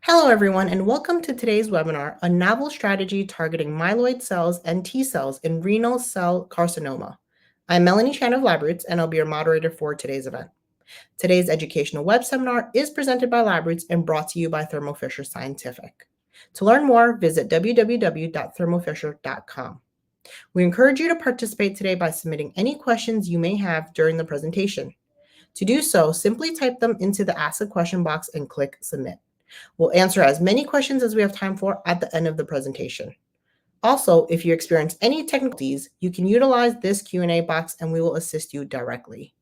Hello, everyone, and welcome to today's webinar, A Novel Strategy Targeting Myeloid Cells and T Cells in Renal Cell Carcinoma. I'm Melanie Chan of LabRoots, and I'll be your moderator for today's event. Today's educational web seminar is presented by LabRoots and brought to you by Thermo Fisher Scientific. To learn more, visit www.thermofisher.com. We encourage you to participate today by submitting any questions you may have during the presentation. To do so, simply type them into the Ask a Question box and click Submit. We'll answer as many questions as we have time for at the end of the presentation. Also, if you experience any technical difficulties, you can utilize this Q&A box and we will assist you directly.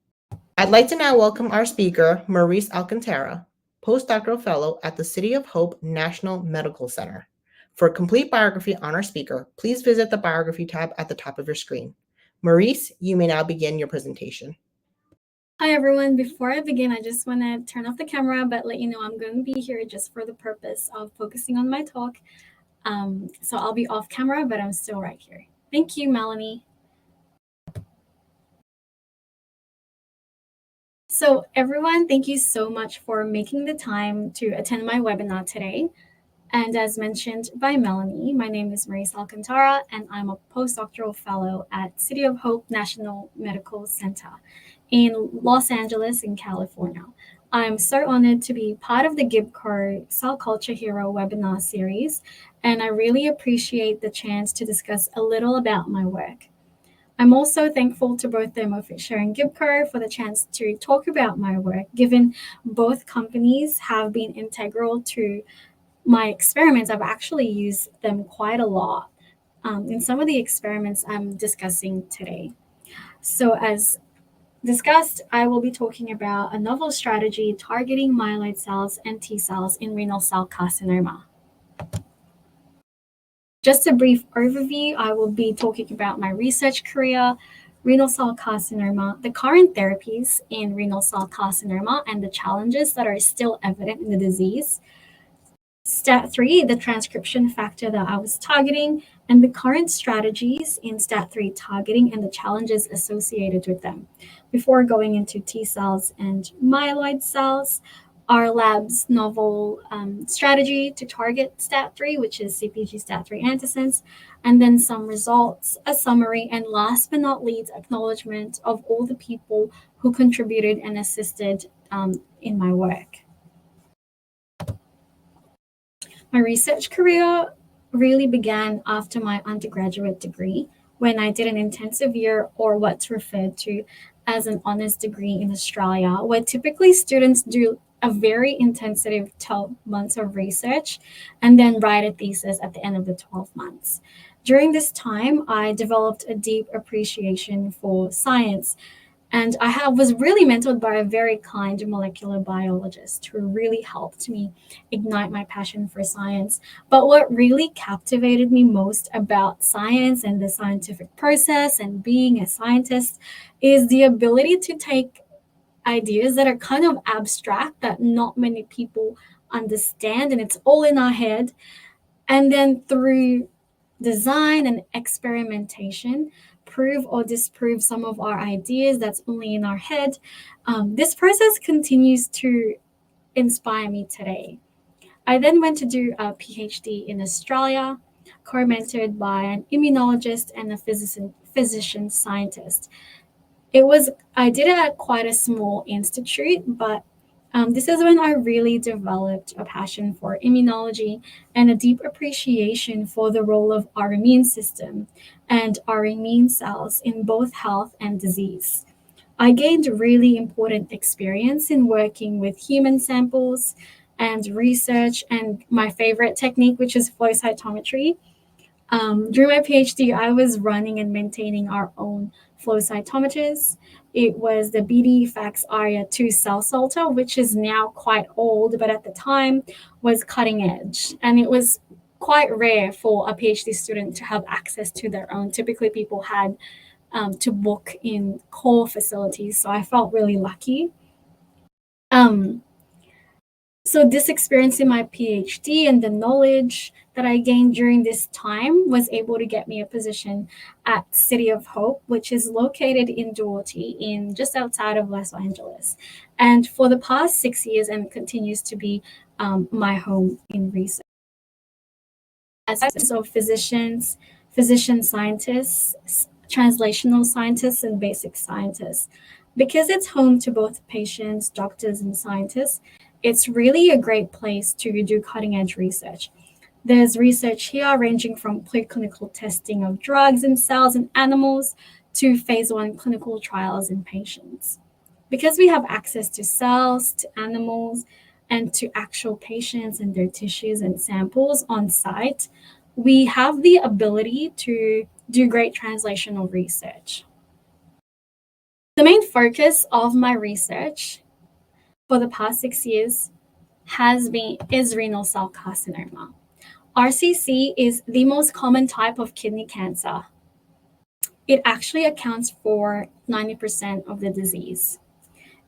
I'd like to now welcome our speaker, Marice Alcantara, postdoctoral fellow at the City of Hope National Medical Center. For a complete biography on our speaker, please visit the Biography tab at the top of your screen. Marice, you may now begin your presentation. Hi everyone, before I begin, I just want to turn off the camera, but let you know I'm going to be here just for the purpose of focusing on my talk. So I'll be off camera, but I'm still right here. Thank you, Melanie. So everyone, thank you so much for making the time to attend my webinar today. And as mentioned by Melanie, my name is Marice Alcantara, and I'm a postdoctoral fellow at City of Hope National Medical Center in Los Angeles in California. I'm so honored to be part of the GIBCO Cell Culture Hero webinar series, and I really appreciate the chance to discuss a little about my work. I'm also thankful to both Thermo Fisher and GIBCO for the chance to talk about my work, given both companies have been integral to my experiments. I've actually used them quite a lot in some of the experiments I'm discussing today. So as discussed, I will be talking about a novel strategy targeting myeloid cells and T cells in renal cell carcinoma. Just a brief overview, I will be talking about my research career, renal cell carcinoma, the current therapies in renal cell carcinoma, and the challenges that are still evident in the disease. STAT3, the transcription factor that I was targeting, and the current strategies in STAT3 targeting and the challenges associated with them. Before going into T cells and myeloid cells, our lab's novel strategy to target STAT3, which is CpG STAT3 antisense, and then some results, a summary, and last but not least, acknowledgement of all the people who contributed and assisted in my work. My research career really began after my undergraduate degree when I did an intensive year, or what's referred to as an honours degree in Australia, where typically students do a very intensive 12 months of research and then write a thesis at the end of the 12 months. During this time, I developed a deep appreciation for science, and I was really mentored by a very kind molecular biologist who really helped me ignite my passion for science. But what really captivated me most about science and the scientific process and being a scientist is the ability to take ideas that are kind of abstract, that not many people understand, and it's all in our head. And then through design and experimentation, prove or disprove some of our ideas that's only in our head. This process continues to inspire me today. I then went to do a PhD in Australia, co-mentored by an immunologist and a physician scientist. I did it at quite a small institute, but this is when I really developed a passion for immunology and a deep appreciation for the role of our immune system and our immune cells in both health and disease. I gained really important experience in working with human samples and research, and my favorite technique, which is flow cytometry. During my PhD, I was running and maintaining our own flow cytometers. It was the BD Fax ARIA 2 cell salter, which is now quite old, but at the time was cutting edge. And it was quite rare for a PhD student to have access to their own. Typically, people had to book in core facilities, so I felt really lucky. So this experience in my PhD and the knowledge that I gained during this time was able to get me a position at City of Hope, which is located in Doherty, in just outside of Los Angeles. And for the past 6 years, and continues to be my home in research. As of physicians, physician scientists, translational scientists, and basic scientists. Because it's home to both patients, doctors, and scientists, it's really a great place to do cutting edge research. There's research here ranging from preclinical testing of drugs in cells and animals to phase 1 clinical trials in patients. Because we have access to cells, to animals, and to actual patients and their tissues and samples on site, we have the ability to do great translational research. The main focus of my research for the past 6 years is renal cell carcinoma. RCC is the most common type of kidney cancer. It actually accounts for 90% of the disease.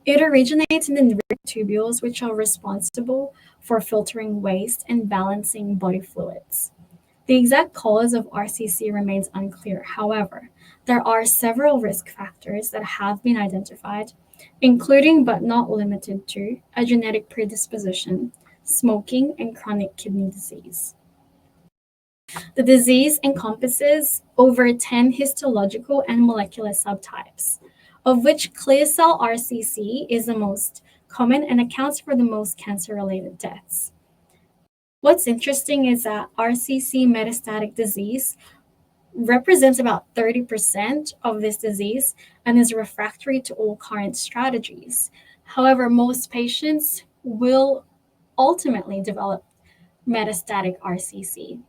It originates in the nerve tubules, which are responsible for filtering waste and balancing body fluids. The exact cause of RCC remains unclear. However, there are several risk factors that have been identified, including but not limited to a genetic predisposition, smoking, and chronic kidney disease. The disease encompasses over 10 histological and molecular subtypes, of which clear cell RCC is the most common and accounts for the most cancer-related deaths. What's interesting is that RCC metastatic disease represents about 30% of this disease and is refractory to all current strategies. However, most patients will ultimately develop metastatic RCC.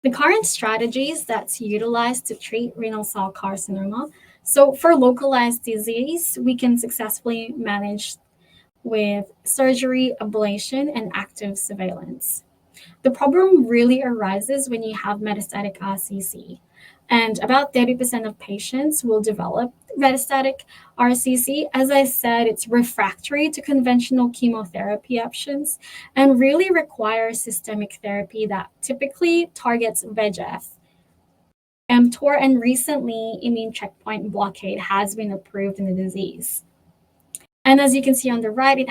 The current strategies that's utilized to treat renal cell carcinoma. So for localized disease, we can successfully manage with surgery, ablation, and active surveillance. The problem really arises when you have metastatic RCC, and about 30% of patients will develop metastatic RCC. As I said, it's refractory to conventional chemotherapy options and really requires systemic therapy that typically targets VEGF, mTOR, and recently immune checkpoint blockade has been approved in the disease. And as you can see on the right,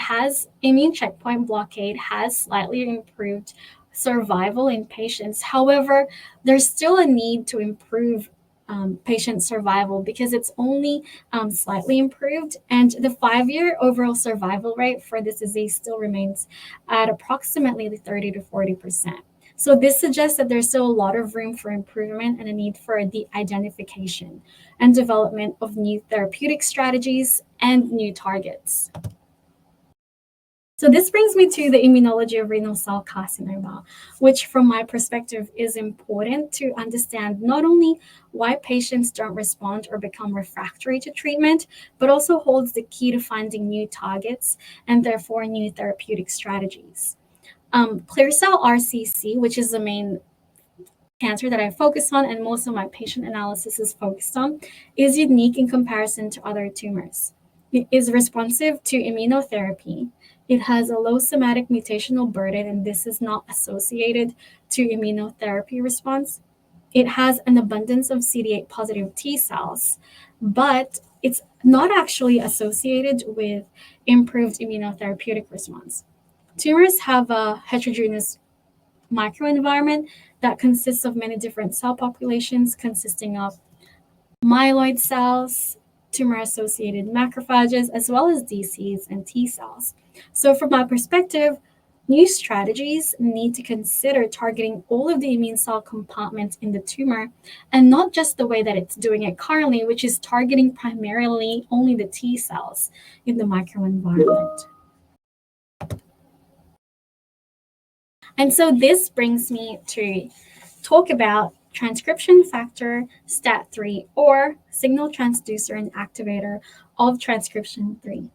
immune checkpoint blockade has slightly improved survival in patients. However, there's still a need to improve patient survival because it's only slightly improved, and the 5-year overall survival rate for this disease still remains at approximately 30 to 40%. So this suggests that there's still a lot of room for improvement and a need for the identification and development of new therapeutic strategies and new targets. So this brings me to the immunology of renal cell carcinoma, which from my perspective is important to understand not only why patients don't respond or become refractory to treatment, but also holds the key to finding new targets and therefore new therapeutic strategies. Clear cell RCC, which is the main cancer that I focus on and most of my patient analysis is focused on, is unique in comparison to other tumors. It is responsive to immunotherapy. It has a low somatic mutational burden, and this is not associated to immunotherapy response. It has an abundance of CD8 positive T cells, but it's not actually associated with improved immunotherapeutic response. Tumors have a heterogeneous microenvironment that consists of many different cell populations consisting of myeloid cells, tumor-associated macrophages, as well as DCs and T cells. So from my perspective, new strategies need to consider targeting all of the immune cell compartments in the tumor and not just the way that it's doing it currently, which is targeting primarily only the T cells in the microenvironment. And so this brings me to talk about transcription factor STAT3, or signal transducer and activator of transcription 3.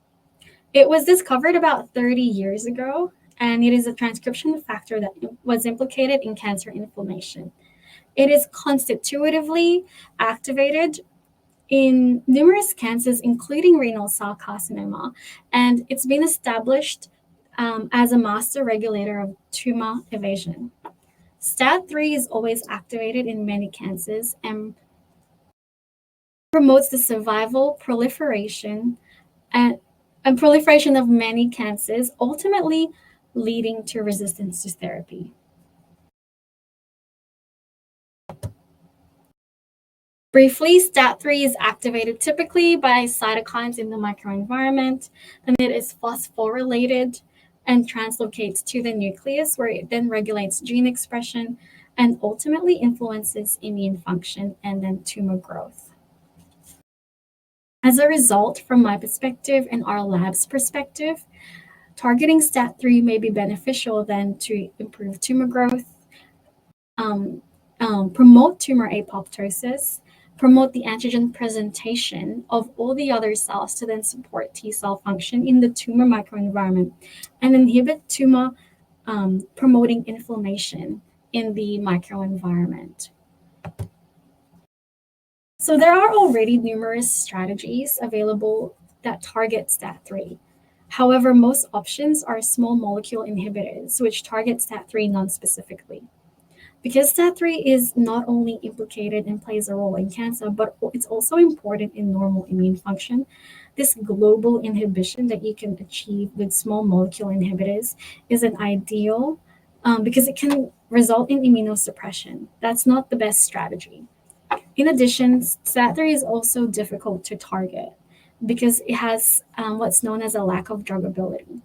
It was discovered about 30 years ago, and it is a transcription factor that was implicated in cancer inflammation. It is constitutively activated in numerous cancers, including renal cell carcinoma, and it's been established as a master regulator of tumor evasion. STAT3 is always activated in many cancers, and promotes the survival, proliferation, and proliferation of many cancers, ultimately leading to resistance to therapy. Briefly, STAT3 is activated typically by cytokines in the microenvironment. Then it is phosphorylated and translocates to the nucleus, where it then regulates gene expression and ultimately influences immune function and then tumor growth. As a result, from my perspective and our lab's perspective, targeting STAT3 may be beneficial then to improve tumor growth, promote tumor apoptosis, promote the antigen presentation of all the other cells to then support T cell function in the tumor microenvironment, and inhibit tumor promoting inflammation in the microenvironment. So there are already numerous strategies available that target STAT3. However, most options are small molecule inhibitors, which target STAT3 non-specifically. Because STAT3 is not only implicated and plays a role in cancer, but it's also important in normal immune function. This global inhibition that you can achieve with small molecule inhibitors is an ideal because it can result in immunosuppression. That's not the best strategy. In addition, STAT3 is also difficult to target because it has what's known as a lack of druggability.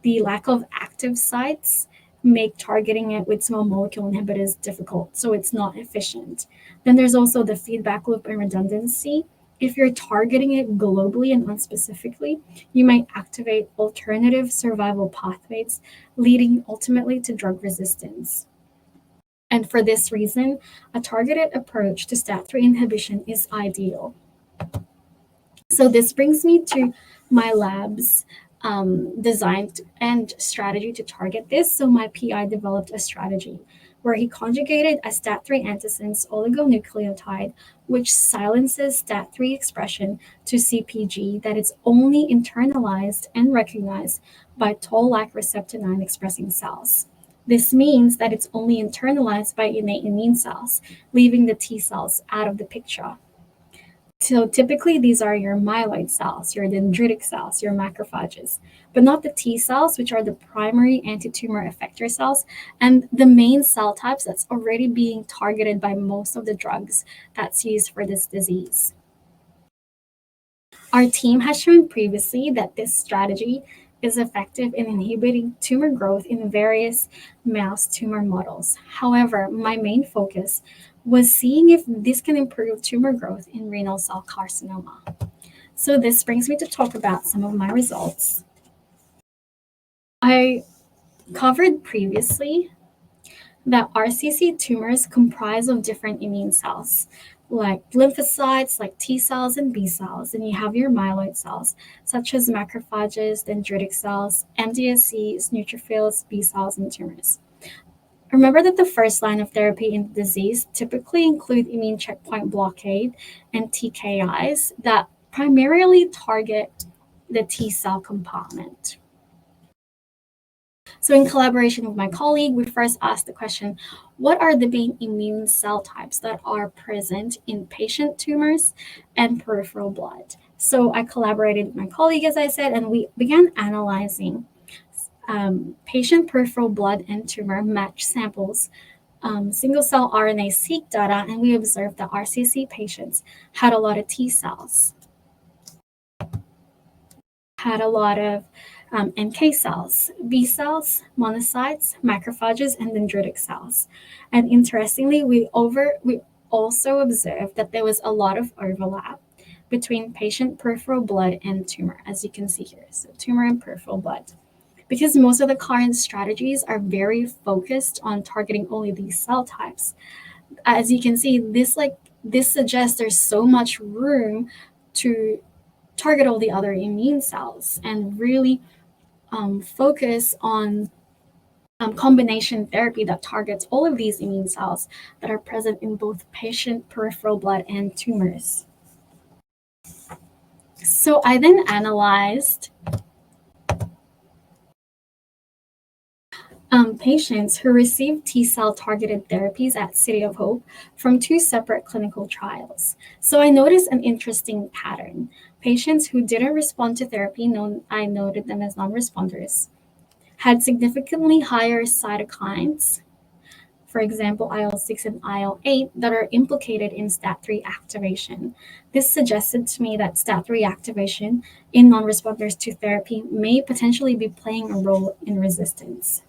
The lack of active sites make targeting it with small molecule inhibitors difficult, so it's not efficient. Then there's also the feedback loop and redundancy. If you're targeting it globally and unspecifically, you might activate alternative survival pathways, leading ultimately to drug resistance. And for this reason, a targeted approach to STAT3 inhibition is ideal. So this brings me to my lab's design and strategy to target this. So my PI developed a strategy where he conjugated a STAT3 antisense oligonucleotide, which silences STAT3 expression to CpG that is only internalized and recognized by toll-like receptor 9 expressing cells. This means that it's only internalized by innate immune cells, leaving the T cells out of the picture. So typically these are your myeloid cells, your dendritic cells, your macrophages, but not the T cells, which are the primary anti-tumor effector cells and the main cell types that's already being targeted by most of the drugs that's used for this disease. Our team has shown previously that this strategy is effective in inhibiting tumor growth in various mouse tumor models. However, my main focus was seeing if this can improve tumor growth in renal cell carcinoma. So this brings me to talk about some of my results. I covered previously that RCC tumors comprise of different immune cells, like lymphocytes, like T cells and B cells, and you have your myeloid cells, such as macrophages, dendritic cells, MDSCs, neutrophils, B cells, and tumors. Remember that the first line of therapy in the disease typically include immune checkpoint blockade and TKIs that primarily target the T cell compartment. So in collaboration with my colleague, we first asked the question, what are the main immune cell types that are present in patient tumors and peripheral blood? So I collaborated with my colleague, as I said, and we began analyzing patient peripheral blood and tumor match samples, single-cell RNA-seq data, and we observed that RCC patients had a lot of T cells, had a lot of NK cells, B cells, monocytes, macrophages, and dendritic cells. And interestingly, we also observed that there was a lot of overlap between patient peripheral blood and tumor, as you can see here. So tumor and peripheral blood. Because most of the current strategies are very focused on targeting only these cell types. As you can see, this suggests there's so much room to target all the other immune cells and really focus on combination therapy that targets all of these immune cells that are present in both patient peripheral blood and tumors. So I then analyzed patients who received T-cell targeted therapies at City of Hope from two separate clinical trials. So I noticed an interesting pattern. Patients who didn't respond to therapy, I noted them as non-responders, had significantly higher cytokines, for example, IL-6 and IL-8, that are implicated in STAT3 activation. This suggested to me that STAT3 activation in non-responders to therapy may potentially be playing a role in resistance.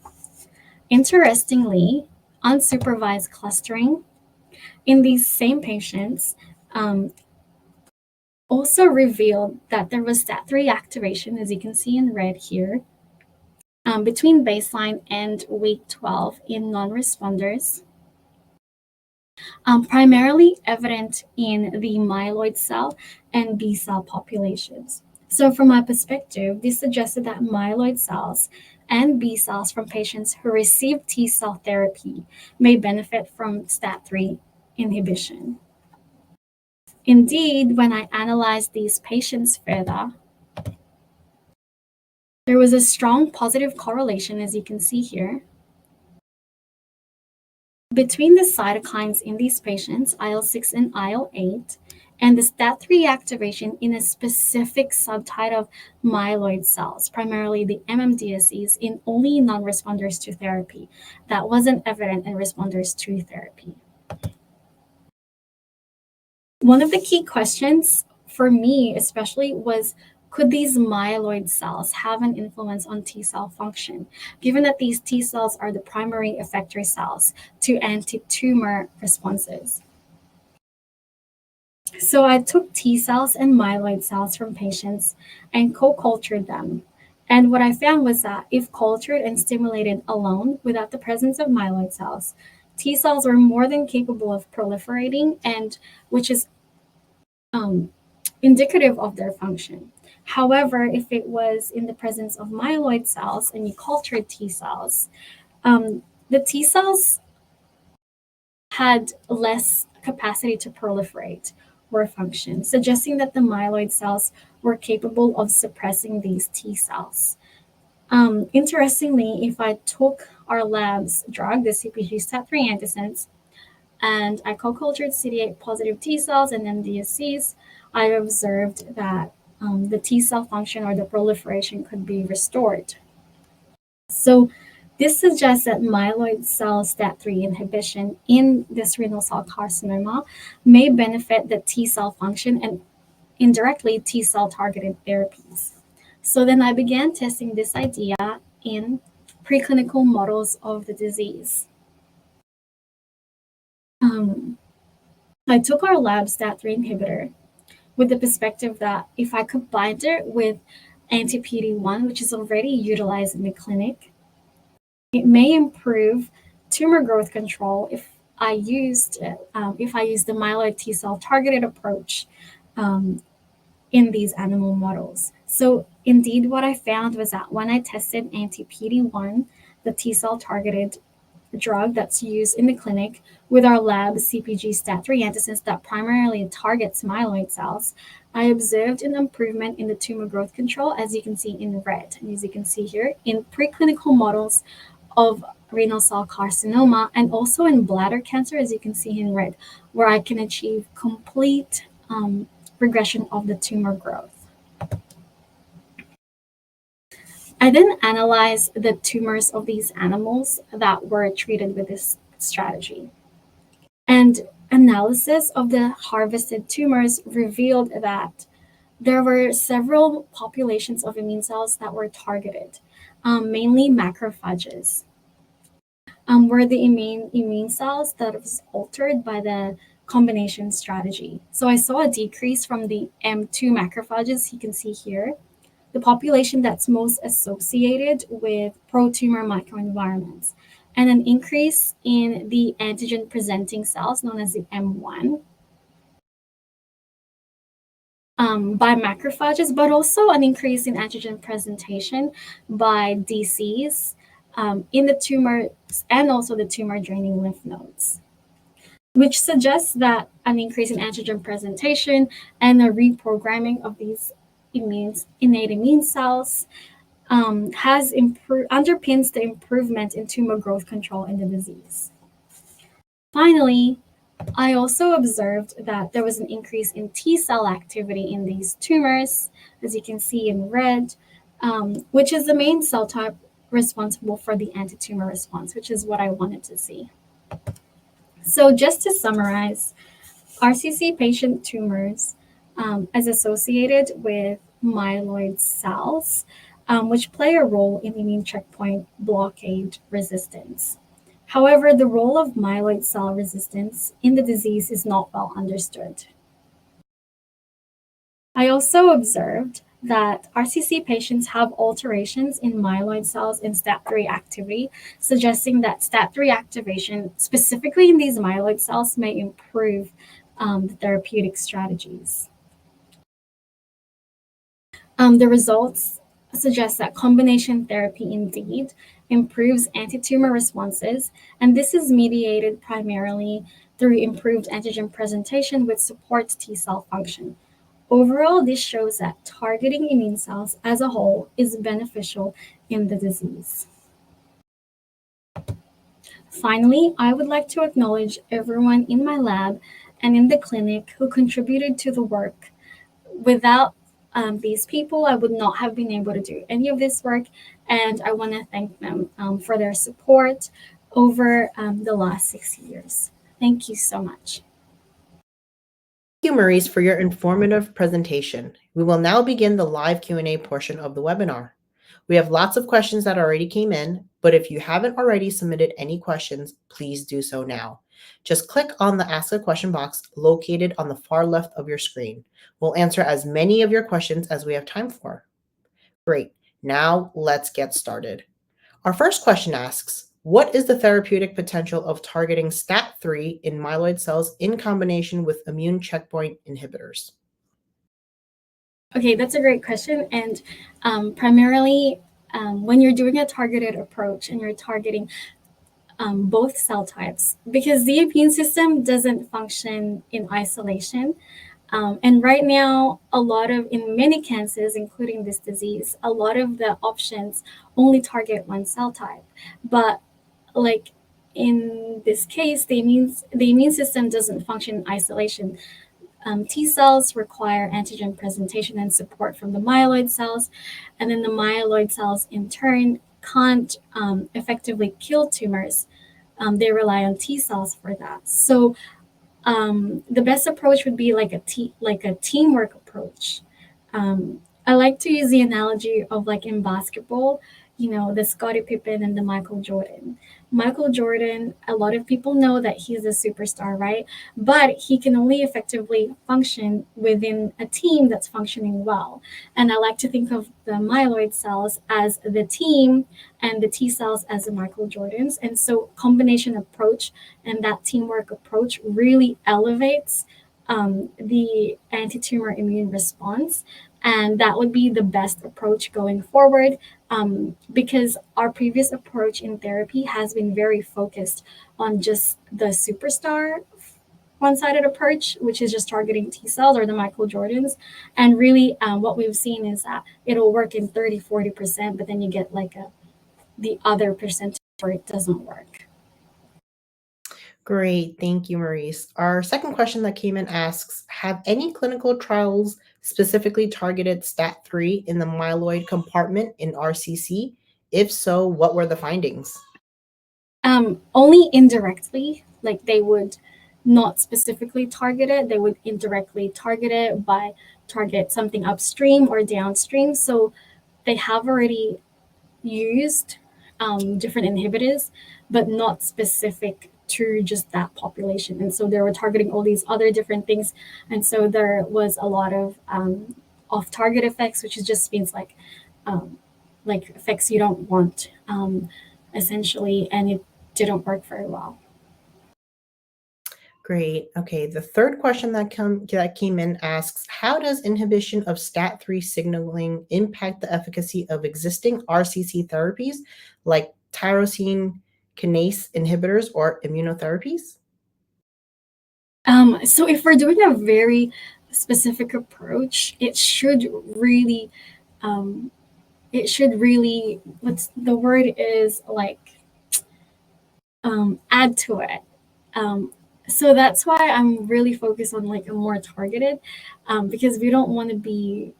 Interestingly, unsupervised clustering in these same patients also revealed that there was STAT3 activation, as you can see in red here, between baseline and week 12 in non-responders, primarily evident in the myeloid cell and B cell populations. So from my perspective, this suggested that myeloid cells and B cells from patients who receive T cell therapy may benefit from STAT3 inhibition. Indeed, when I analyzed these patients further, there was a strong positive correlation, as you can see here, between the cytokines in these patients, IL-6 and IL-8, and the STAT3 activation in a specific subtype of myeloid cells, primarily the MMDSCs, in only non-responders to therapy. That wasn't evident in responders to therapy. One of the key questions for me especially was, could these myeloid cells have an influence on T cell function, given that these T cells are the primary effector cells to anti-tumor responses? So I took T cells and myeloid cells from patients and co-cultured them. And what I found was that if cultured and stimulated alone without the presence of myeloid cells, T cells are more than capable of proliferating, and which is indicative of their function. However, if it was in the presence of myeloid cells and you cultured T cells, the T cells had less capacity to proliferate or function, suggesting that the myeloid cells were capable of suppressing these T cells. Interestingly, if I took our lab's drug, the CpG STAT3 antisense, and I co-cultured CD8 positive T cells and MDSCs, I observed that the T cell function or the proliferation could be restored. So this suggests that myeloid cell STAT3 inhibition in this renal cell carcinoma may benefit the T cell function and indirectly T cell targeted therapies. So then I began testing this idea in preclinical models of the disease. I took our lab STAT3 inhibitor with the perspective that if I could bind it with anti-PD-1, which is already utilized in the clinic, it may improve tumor growth control if I used the myeloid T cell targeted approach in these animal models. So indeed, what I found was that when I tested anti-PD-1, the T cell targeted drug that's used in the clinic, with our lab CpG STAT3 antisense that primarily targets myeloid cells, I observed an improvement in the tumor growth control, as you can see in red, and as you can see here, in preclinical models of renal cell carcinoma, and also in bladder cancer, as you can see in red, where I can achieve complete regression of the tumor growth. I then analyzed the tumors of these animals that were treated with this strategy. And analysis of the harvested tumors revealed that there were several populations of immune cells that were targeted, mainly macrophages. Were the immune cells that was altered by the combination strategy. So I saw a decrease from the M2 macrophages you can see here, the population that's most associated with pro-tumor microenvironments, and an increase in the antigen-presenting cells known as the M1 by macrophages, but also an increase in antigen presentation by DCs in the tumors and also the tumor-draining lymph nodes, which suggests that an increase in antigen presentation and a reprogramming of these innate immune cells underpins the improvement in tumor growth control in the disease. Finally, I also observed that there was an increase in T cell activity in these tumors, as you can see in red, which is the main cell type responsible for the anti-tumor response, which is what I wanted to see. So just to summarize, RCC patient tumors is associated with myeloid cells, which play a role in immune checkpoint blockade resistance. However, the role of myeloid cell resistance in the disease is not well understood. I also observed that RCC patients have alterations in myeloid cells and STAT3 activity, suggesting that STAT3 activation, specifically in these myeloid cells, may improve the therapeutic strategies. The results suggest that combination therapy indeed improves anti-tumor responses, and this is mediated primarily through improved antigen presentation which supports T cell function. Overall, this shows that targeting immune cells as a whole is beneficial in the disease. Finally, I would like to acknowledge everyone in my lab and in the clinic who contributed to the work. Without these people, I would not have been able to do any of this work, and I want to thank them for their support over the last 6 years. Thank you so much. Thank you, Marice, for your informative presentation. We will now begin the live Q&A portion of the webinar. We have lots of questions that already came in, but if you haven't already submitted any questions, please do so now. Just click on the Ask a Question box located on the far left of your screen. We'll answer as many of your questions as we have time for. Great. Now let's get started. Our first question asks, what is the therapeutic potential of targeting STAT3 in myeloid cells in combination with immune checkpoint inhibitors? Okay, that's a great question. And primarily, when you're doing a targeted approach and you're targeting both cell types, because the immune system doesn't function in isolation. And right now, in many cancers, including this disease, a lot of the options only target one cell type. But like in this case, the immune system doesn't function in isolation. T cells require antigen presentation and support from the myeloid cells, and then the myeloid cells in turn can't effectively kill tumors. They rely on T cells for that. So the best approach would be like a teamwork approach. I like to use the analogy of like in basketball, the Scottie Pippen and the Michael Jordan. Michael Jordan, a lot of people know that he's a superstar, right? But he can only effectively function within a team that's functioning well. And I like to think of the myeloid cells as the team and the T cells as the Michael Jordans. And so combination approach and that teamwork approach really elevates the anti-tumor immune response. And that would be the best approach going forward, because our previous approach in therapy has been very focused on just the superstar one-sided approach, which is just targeting T cells or the Michael Jordans. And really what we've seen is that it'll work in 30-40%, but then you get like the other percentage where it doesn't work. Great. Thank you, Marice. Our second question that came in asks, have any clinical trials specifically targeted STAT3 in the myeloid compartment in RCC? If so, what were the findings? Only indirectly, like they would not specifically target it. They would indirectly target it by target something upstream or downstream. So they have already used different inhibitors, but not specific to just that population. And so they were targeting all these other different things. And so there was a lot of off-target effects, which just means like effects you don't want, essentially, and it didn't work very well. Great. Okay. The third question that came in asks, how does inhibition of STAT3 signaling impact the efficacy of existing RCC therapies like tyrosine kinase inhibitors or immunotherapies? So if we're doing a very specific approach, it should really it should really, what's the word is, like, add to it. So that's why I'm really focused on like a more targeted, because we don't want to be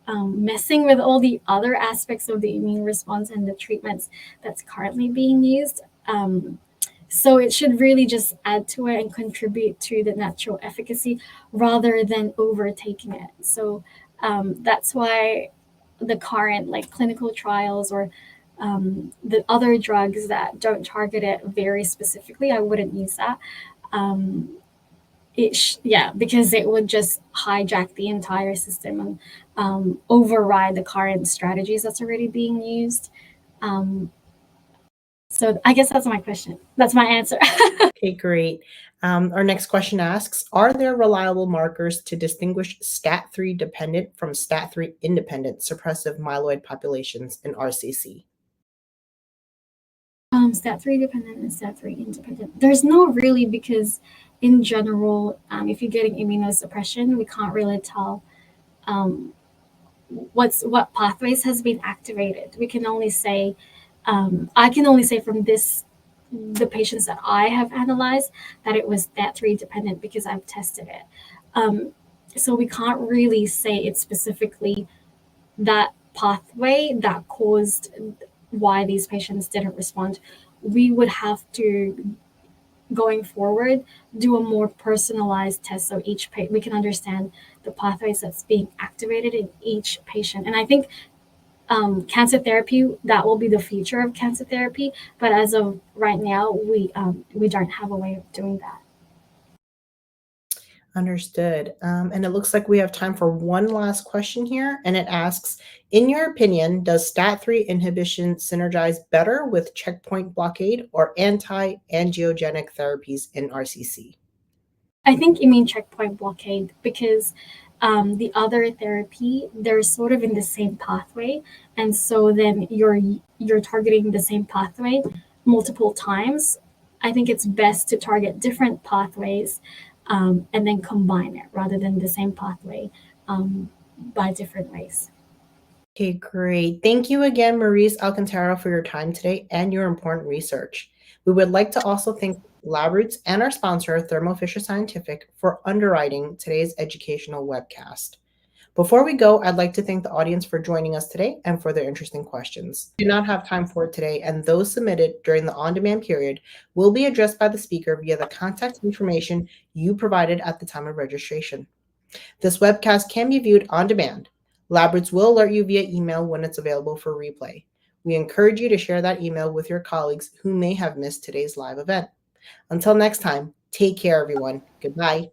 messing with all the other aspects of the immune response and the treatments that's currently being used. So it should really just add to it and contribute to the natural efficacy rather than overtaking it. So that's why the current like clinical trials or the other drugs that don't target it very specifically, I wouldn't use that. Yeah, because it would just hijack the entire system and override the current strategies that's already being used. So I guess that's my question. That's my answer. Okay, great. Our next question asks, are there reliable markers to distinguish STAT3 dependent from STAT3 independent suppressive myeloid populations in RCC? STAT3 dependent and STAT3 independent. There's no really, because in general, if you're getting immunosuppression, we can't really tell what pathways has been activated. We can only say, I can only say from the patients that I have analyzed that it was STAT3 dependent because I've tested it. So we can't really say it's specifically that pathway that caused why these patients didn't respond. We would have to, going forward, do a more personalized test so we can understand the pathways that's being activated in each patient. And I think cancer therapy, that will be the future of cancer therapy. But as of right now, we don't have a way of doing that. Understood. And it looks like we have time for one last question here. And it asks, in your opinion, does STAT3 inhibition synergize better with checkpoint blockade or anti-angiogenic therapies in RCC? I think immune checkpoint blockade, because the other therapy, they're sort of in the same pathway, and so then you're targeting the same pathway multiple times. I think it's best to target different pathways and then combine it rather than the same pathway by different ways. Okay, great. Thank you again, Marice Alcantara, for your time today and your important research. We would like to also thank LabRoots and our sponsor, Thermo Fisher Scientific, for underwriting today's educational webcast. Before we go, I'd like to thank the audience for joining us today and for their interesting questions. We do not have time for it today, and those submitted during the on-demand period will be addressed by the speaker via the contact information you provided at the time of registration. This webcast can be viewed on demand. LabRoots will alert you via email when it's available for replay. We encourage you to share that email with your colleagues who may have missed today's live event. Until next time, take care, everyone. Goodbye.